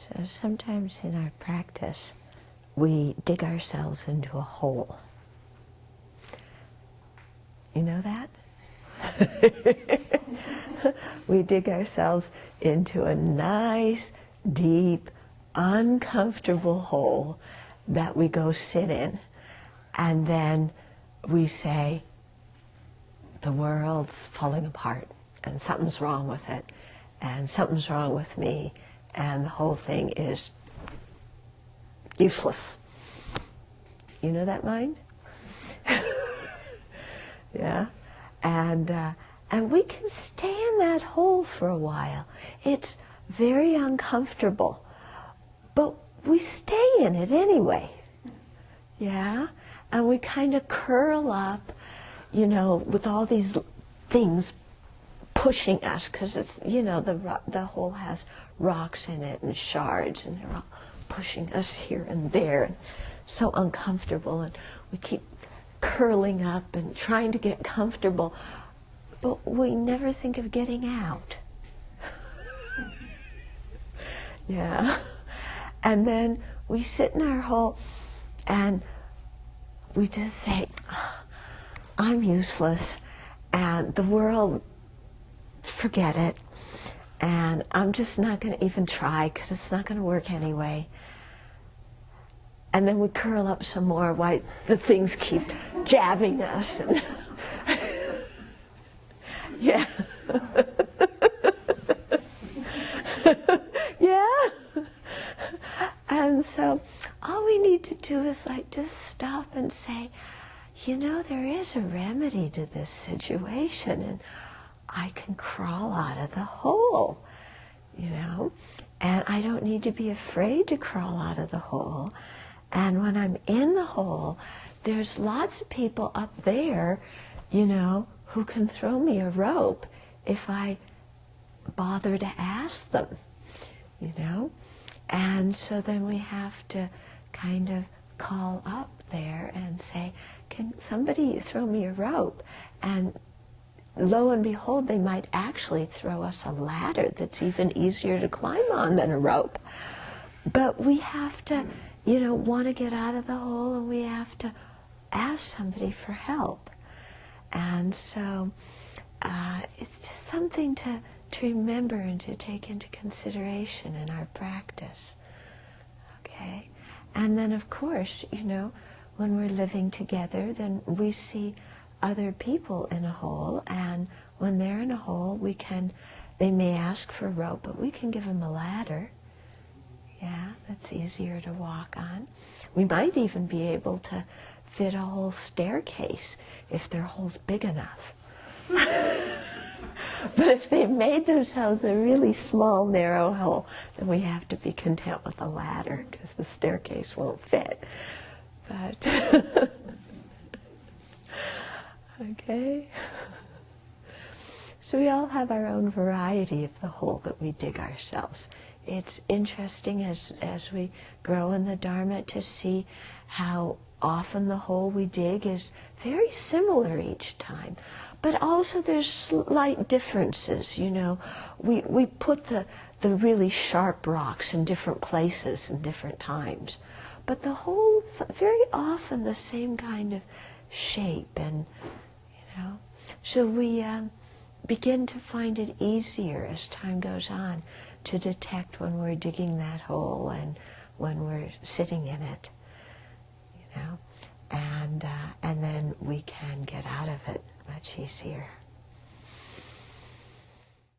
So sometimes in our practice, we dig ourselves into a hole. You know that? We dig ourselves into a nice, deep, uncomfortable hole that we go sit in. And then we say, the world's falling apart, and something's wrong with it, and something's wrong with me, and the whole thing is useless. You know that mind? Yeah? And we can stay in that hole for a while. It's very uncomfortable, but we stay in it anyway. Yeah? And we kind of curl up, you know, with all these things pushing us, because it's, you know, the hole has rocks in it and shards, and they're all pushing us here and there, and so uncomfortable, and we keep curling up and trying to get comfortable, but we never think of getting out. Yeah. And then we sit in our hole and we just say, I'm useless, and the world, forget it, and I'm just not going to even try because it's not going to work anyway. And then we curl up some more while the things keep jabbing us. And yeah. Yeah. And so all we need to do is like just stop and say, you know, there is a remedy to this situation, and I can crawl out of the hole, you know, and I don't need to be afraid to crawl out of the hole. And when I'm in the hole, there's lots of people up there, you know, who can throw me a rope if I bother to ask them, you know. And so then we have to kind of call up there and say, can somebody throw me a rope? And lo and behold, they might actually throw us a ladder that's even easier to climb on than a rope. But we have to, you know, want to get out of the hole, and we have to ask somebody for help. And so it's just something to remember and to take into consideration in our practice. Okay? And then, of course, you know, when we're living together, then we see other people in a hole, and when they're in a hole, they may ask for a rope, but we can give them a ladder. Yeah, that's easier to walk on. We might even be able to fit a whole staircase if their hole's big enough. But if they've made themselves a really small, narrow hole, then we have to be content with a ladder, because the staircase won't fit. But okay. So we all have our own variety of the hole that we dig ourselves. It's interesting as we grow in the Dharma to see how often the hole we dig is very similar each time. But also there's slight differences, you know. We put the really sharp rocks in different places and different times. But the hole's very often the same kind of shape, and, you know. So we begin to find it easier as time goes on to detect when we're digging that hole and when we're sitting in it, you know, and then we can get out of it much easier.